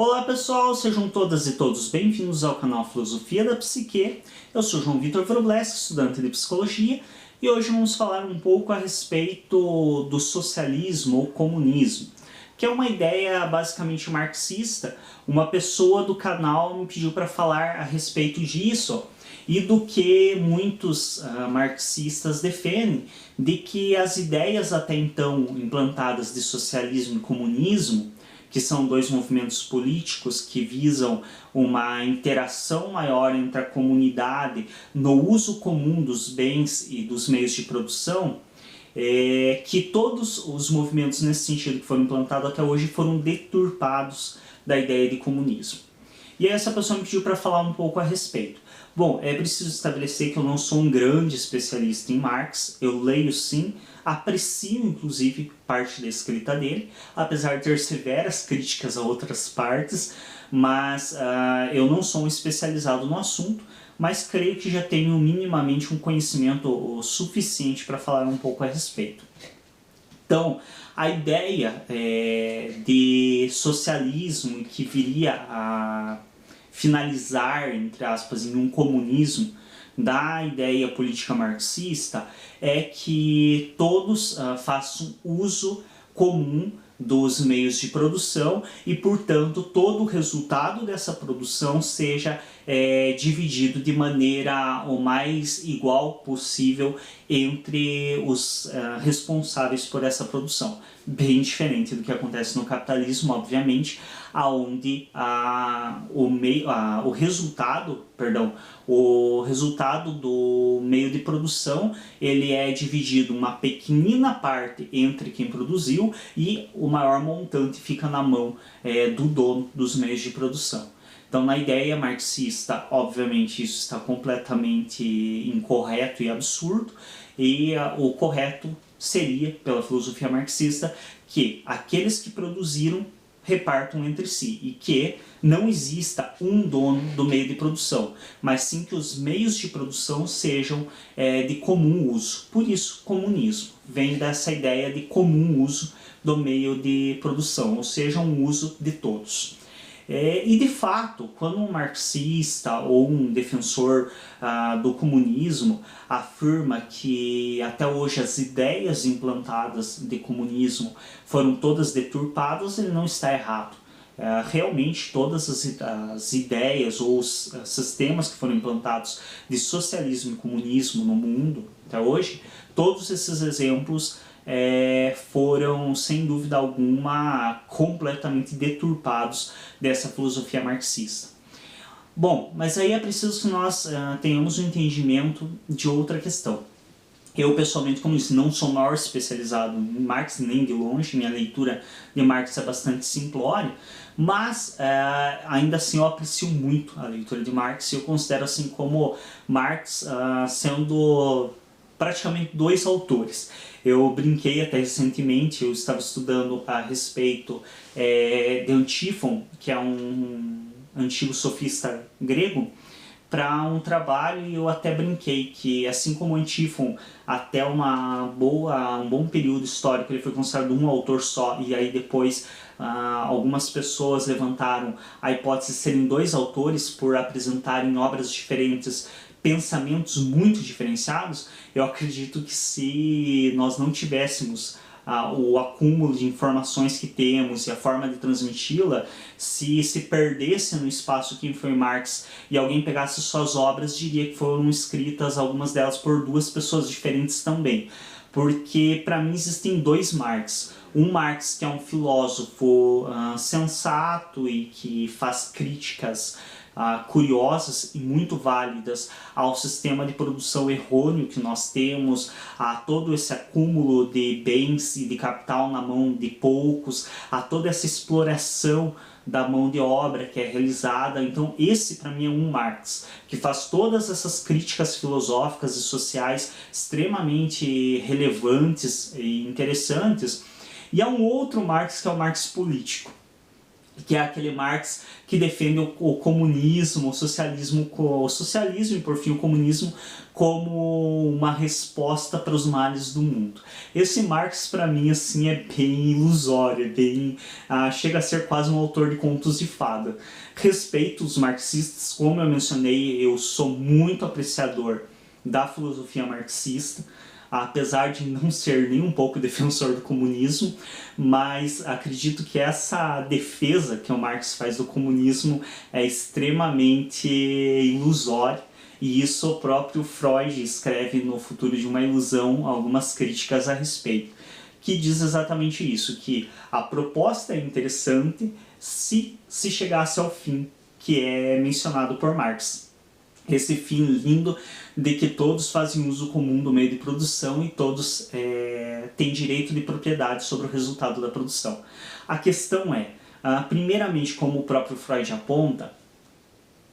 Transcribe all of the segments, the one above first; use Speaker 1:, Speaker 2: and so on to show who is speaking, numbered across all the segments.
Speaker 1: Olá pessoal, sejam todas e todos bem-vindos ao canal Filosofia da Psique. Eu sou João Vitor Wróblewski, estudante de Psicologia, e hoje vamos falar um pouco a respeito do socialismo ou comunismo, que é uma ideia basicamente marxista. Uma pessoa do canal me pediu para falar a respeito disso e do que muitos marxistas defendem, de que as ideias até então implantadas de socialismo e comunismo, que são dois movimentos políticos que visam uma interação maior entre a comunidade no uso comum dos bens e dos meios de produção, que todos os movimentos nesse sentido que foram implantados até hoje foram deturpados da ideia de comunismo. E aí essa pessoa me pediu para falar um pouco a respeito. Bom, é preciso estabelecer que eu não sou um grande especialista em Marx, eu leio sim, aprecio inclusive parte da escrita dele, apesar de ter severas críticas a outras partes, mas eu não sou um especializado no assunto, mas creio que já tenho minimamente um conhecimento suficiente para falar um pouco a respeito. Então, a ideia de socialismo que viria a finalizar, entre aspas, em um comunismo da ideia política marxista é que todos façam uso comum dos meios de produção e, portanto, todo o resultado dessa produção seja dividido de maneira o mais igual possível entre os responsáveis por essa produção. Bem diferente do que acontece no capitalismo, obviamente, onde o resultado do meio de produção ele é dividido uma pequenina parte entre quem produziu e o maior montante fica na mão do dono dos meios de produção. Então, na ideia marxista, obviamente, isso está completamente incorreto e absurdo, e o correto seria, pela filosofia marxista, que aqueles que produziram repartam entre si e que não exista um dono do meio de produção, mas sim que os meios de produção sejam de comum uso. Por isso, comunismo vem dessa ideia de comum uso do meio de produção, ou seja, um uso de todos. E de fato, quando um marxista ou um defensor do comunismo afirma que até hoje as ideias implantadas de comunismo foram todas deturpadas, ele não está errado. Realmente todas as ideias ou os sistemas que foram implantados de socialismo e comunismo no mundo até hoje, todos esses exemplos foram, sem dúvida alguma, completamente deturpados dessa filosofia marxista. Bom, mas aí é preciso que nós tenhamos um entendimento de outra questão. Eu, pessoalmente, como disse, não sou maior especializado em Marx, nem de longe, minha leitura de Marx é bastante simplória, mas ainda assim eu aprecio muito a leitura de Marx e eu considero assim como Marx sendo praticamente dois autores. Eu brinquei até recentemente, eu estava estudando a respeito de Antífon, que é um antigo sofista grego, para um trabalho, e eu até brinquei que, assim como Antífon, até um bom período histórico, ele foi considerado um autor só, e aí depois algumas pessoas levantaram a hipótese de serem dois autores por apresentarem obras diferentes, pensamentos muito diferenciados. Eu acredito que se nós não tivéssemos o acúmulo de informações que temos e a forma de transmiti-la, se perdesse no espaço quem foi Marx e alguém pegasse suas obras, diria que foram escritas, algumas delas, por duas pessoas diferentes também. Porque para mim existem dois Marx. Um Marx que é um filósofo sensato e que faz críticas curiosas e muito válidas ao sistema de produção errôneo que nós temos, a todo esse acúmulo de bens e de capital na mão de poucos, a toda essa exploração da mão de obra que é realizada. Então esse para mim é um Marx, que faz todas essas críticas filosóficas e sociais extremamente relevantes e interessantes. E há um outro Marx que é o Marx político. que é aquele Marx que defende o comunismo, o socialismo e por fim o comunismo como uma resposta para os males do mundo. Esse Marx para mim assim é bem ilusório, chega a ser quase um autor de contos de fada. Respeito os marxistas, como eu mencionei, eu sou muito apreciador da filosofia marxista, apesar de não ser nem um pouco defensor do comunismo, mas acredito que essa defesa que o Marx faz do comunismo é extremamente ilusória, e isso o próprio Freud escreve no Futuro de uma Ilusão algumas críticas a respeito, que diz exatamente isso, que a proposta é interessante se chegasse ao fim que é mencionado por Marx. Esse fim lindo de que todos fazem uso comum do meio de produção e todos têm direito de propriedade sobre o resultado da produção. A questão é, primeiramente, como o próprio Freud aponta,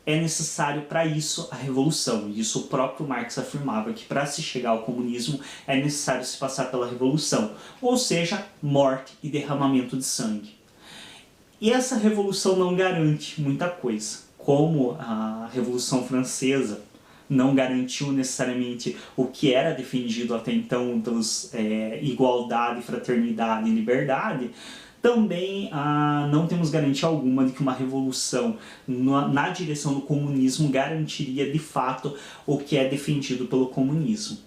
Speaker 1: é necessário para isso a revolução. E isso o próprio Marx afirmava, que para se chegar ao comunismo é necessário se passar pela revolução, ou seja, morte e derramamento de sangue. E essa revolução não garante muita coisa. Como a Revolução Francesa não garantiu necessariamente o que era defendido até então dos igualdade, fraternidade e liberdade, também não temos garantia alguma de que uma revolução na direção do comunismo garantiria de fato o que é defendido pelo comunismo.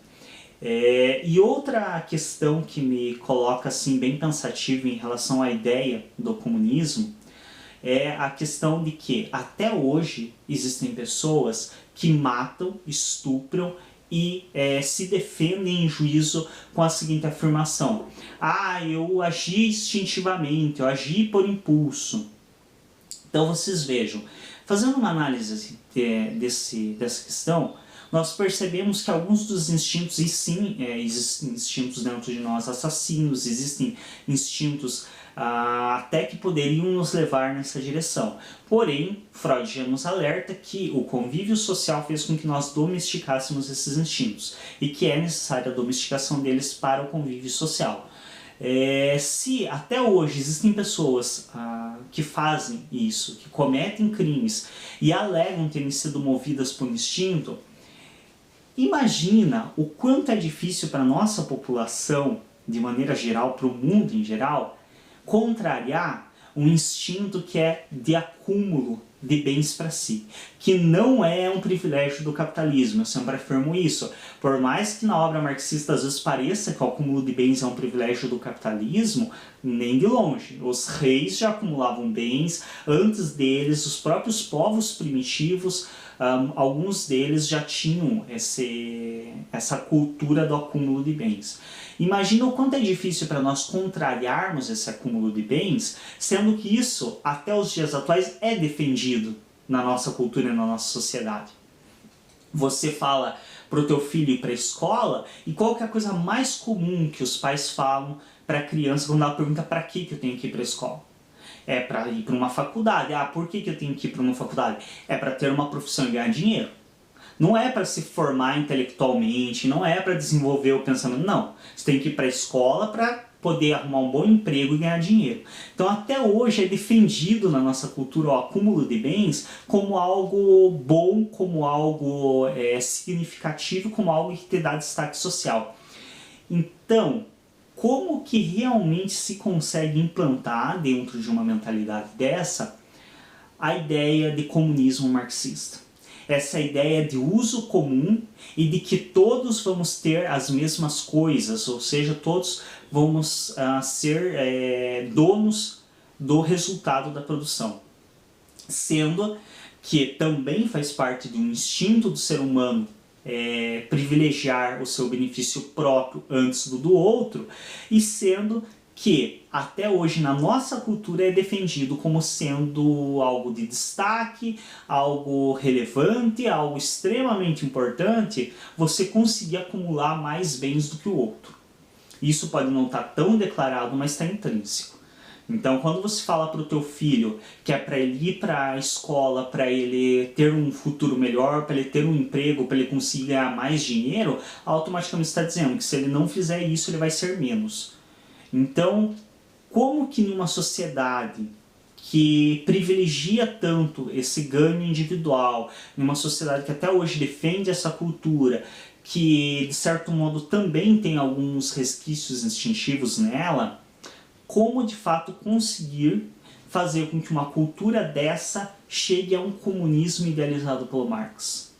Speaker 1: E outra questão que me coloca assim, bem pensativa em relação à ideia do comunismo é a questão de que até hoje existem pessoas que matam, estupram e se defendem em juízo com a seguinte afirmação: eu agi instintivamente, eu agi por impulso. Então vocês vejam, fazendo uma análise dessa questão, nós percebemos que alguns dos instintos, e sim, existem instintos dentro de nós assassinos, existem instintos até que poderiam nos levar nessa direção. Porém, Freud já nos alerta que o convívio social fez com que nós domesticássemos esses instintos e que é necessária a domesticação deles para o convívio social. Se até hoje existem pessoas que fazem isso, que cometem crimes e alegam terem sido movidas por instinto, imagina o quanto é difícil para a nossa população, de maneira geral, para o mundo em geral, contrariar um instinto que é de acúmulo de bens para si, que não é um privilégio do capitalismo. Eu sempre afirmo isso. Por mais que na obra marxista às vezes pareça que o acúmulo de bens é um privilégio do capitalismo, nem de longe. Os reis já acumulavam bens, antes deles os próprios povos primitivos, alguns deles já tinham essa cultura do acúmulo de bens. Imagina o quanto é difícil para nós contrariarmos esse acúmulo de bens, sendo que isso, até os dias atuais, é defendido na nossa cultura e na nossa sociedade. Você fala para o teu filho ir para a escola, e qual que é a coisa mais comum que os pais falam para a criança quando ela pergunta para que eu tenho que ir para a escola? É para ir para uma faculdade. Por que eu tenho que ir para uma faculdade? É para ter uma profissão e ganhar dinheiro. Não é para se formar intelectualmente, não é para desenvolver o pensamento, não. Você tem que ir para a escola para poder arrumar um bom emprego e ganhar dinheiro. Então até hoje é defendido na nossa cultura o acúmulo de bens como algo bom, como algo significativo, como algo que te dá destaque social. Então, como que realmente se consegue implantar dentro de uma mentalidade dessa a ideia de comunismo marxista? Essa ideia de uso comum e de que todos vamos ter as mesmas coisas, ou seja, todos vamos ser donos do resultado da produção. Sendo que também faz parte de um instinto do ser humano privilegiar o seu benefício próprio antes do outro, e sendo que até hoje na nossa cultura é defendido como sendo algo de destaque, algo relevante, algo extremamente importante, você conseguir acumular mais bens do que o outro. Isso pode não estar tão declarado, mas está intrínseco. Então, quando você fala para o teu filho que é para ele ir para a escola, para ele ter um futuro melhor, para ele ter um emprego, para ele conseguir ganhar mais dinheiro, automaticamente está dizendo que se ele não fizer isso, ele vai ser menos. Então, como que numa sociedade que privilegia tanto esse ganho individual, em uma sociedade que até hoje defende essa cultura, que de certo modo também tem alguns resquícios instintivos nela, como de fato conseguir fazer com que uma cultura dessa chegue a um comunismo idealizado pelo Marx?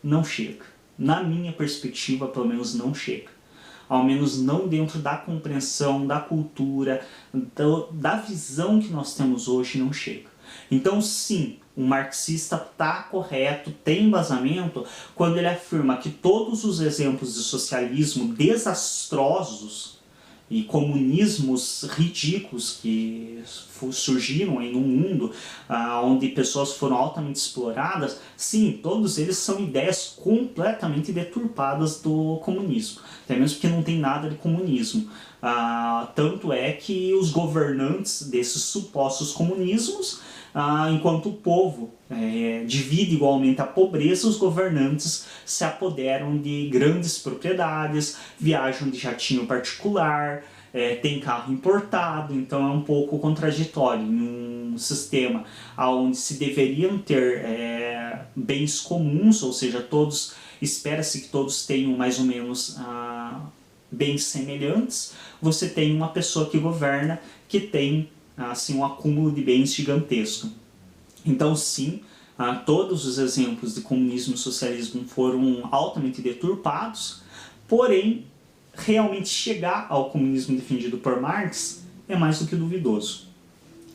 Speaker 1: Não chega. Na minha perspectiva, pelo menos não chega. Ao menos não dentro da compreensão, da cultura, da visão que nós temos hoje, não chega. Então sim, o marxista está correto, tem embasamento, quando ele afirma que todos os exemplos de socialismo desastrosos e comunismos ridículos que surgiram em um mundo onde pessoas foram altamente exploradas, sim, todos eles são ideias completamente deturpadas do comunismo, até mesmo porque não tem nada de comunismo. Tanto é que os governantes desses supostos comunismos, enquanto o povo divide igualmente a pobreza, os governantes se apoderam de grandes propriedades, viajam de jatinho particular, tem carro importado, então é um pouco contraditório em um sistema onde se deveriam ter bens comuns, ou seja, todos, espera-se que todos tenham mais ou menos bens semelhantes. Você tem uma pessoa que governa que tem assim, um acúmulo de bens gigantesco. Então sim, todos os exemplos de comunismo e socialismo foram altamente deturpados, porém, realmente chegar ao comunismo defendido por Marx é mais do que duvidoso.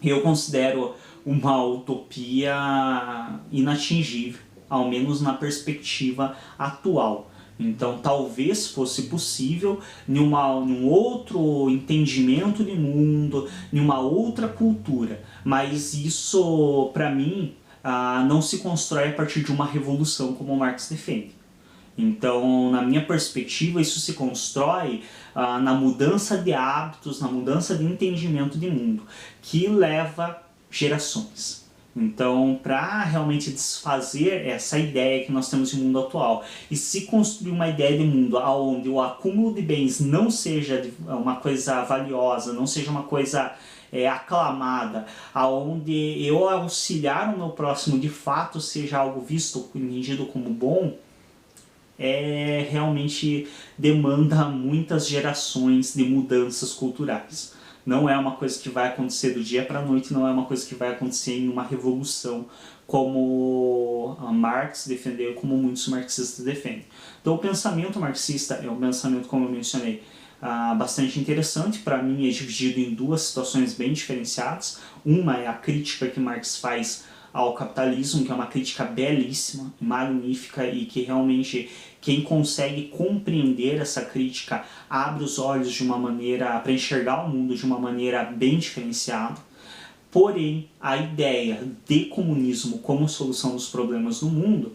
Speaker 1: Eu considero uma utopia inatingível, ao menos na perspectiva atual. Então talvez fosse possível num outro entendimento de mundo, numa outra cultura, mas isso para mim não se constrói a partir de uma revolução como Marx defende. Então, na minha perspectiva, isso se constrói na mudança de hábitos, na mudança de entendimento de mundo, que leva gerações. Então, para realmente desfazer essa ideia que nós temos de mundo atual e se construir uma ideia de mundo onde o acúmulo de bens não seja uma coisa valiosa, não seja uma coisa aclamada, aonde eu auxiliar o meu próximo de fato seja algo visto, entendido como bom, realmente demanda muitas gerações de mudanças culturais. Não é uma coisa que vai acontecer do dia para a noite, não é uma coisa que vai acontecer em uma revolução como Marx defendeu, como muitos marxistas defendem. Então o pensamento marxista é um pensamento, como eu mencionei, bastante interessante. Para mim é dividido em duas situações bem diferenciadas. Uma é a crítica que Marx faz ao capitalismo, que é uma crítica belíssima, magnífica, e que realmente quem consegue compreender essa crítica abre os olhos de uma maneira para enxergar o mundo de uma maneira bem diferenciada. Porém, a ideia de comunismo como solução dos problemas do mundo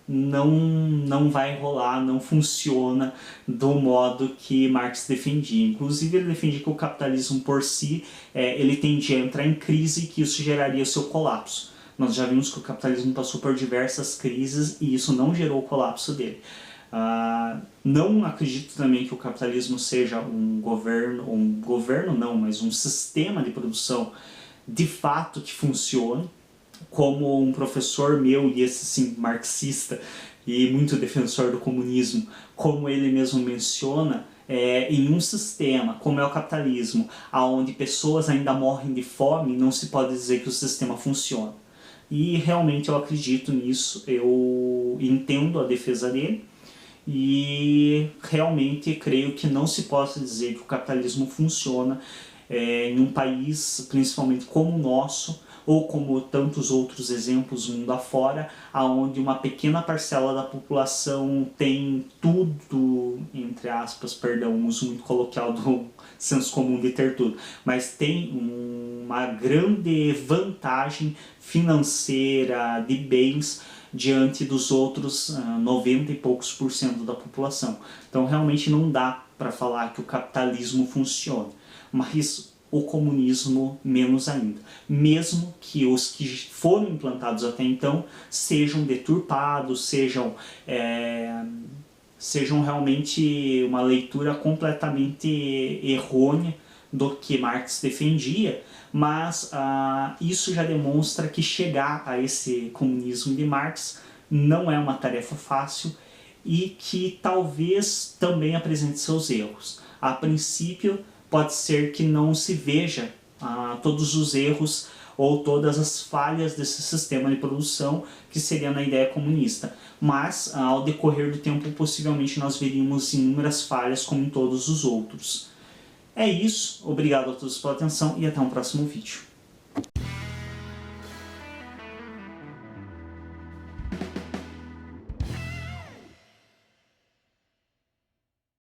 Speaker 1: não vai rolar, não funciona do modo que Marx defendia. Inclusive ele defendia que o capitalismo por si ele tendia a entrar em crise e que isso geraria o seu colapso. Nós já vimos que o capitalismo passou por diversas crises e isso não gerou o colapso dele. Não acredito também que o capitalismo seja um governo não, mas um sistema de produção de fato que funcione, como um professor meu, e esse sim, marxista e muito defensor do comunismo, como ele mesmo menciona, em um sistema como é o capitalismo, onde pessoas ainda morrem de fome, não se pode dizer que o sistema funciona. E realmente eu acredito nisso, eu entendo a defesa dele e realmente creio que não se possa dizer que o capitalismo funciona em um país, principalmente como o nosso, ou como tantos outros exemplos mundo afora, onde uma pequena parcela da população tem tudo, entre aspas, perdão, um uso muito coloquial do senso comum de ter tudo, mas tem uma grande vantagem financeira de bens diante dos outros 90 e poucos por cento da população. Então realmente não dá para falar que o capitalismo funciona, mas o comunismo menos ainda. Mesmo que os que foram implantados até então sejam deturpados, sejam realmente uma leitura completamente errônea do que Marx defendia, mas isso já demonstra que chegar a esse comunismo de Marx não é uma tarefa fácil e que talvez também apresente seus erros. A princípio, pode ser que não se veja todos os erros ou todas as falhas desse sistema de produção que seria na ideia comunista. Mas, ao decorrer do tempo, possivelmente nós veríamos inúmeras falhas como em todos os outros. É isso, obrigado a todos pela atenção e até um próximo vídeo.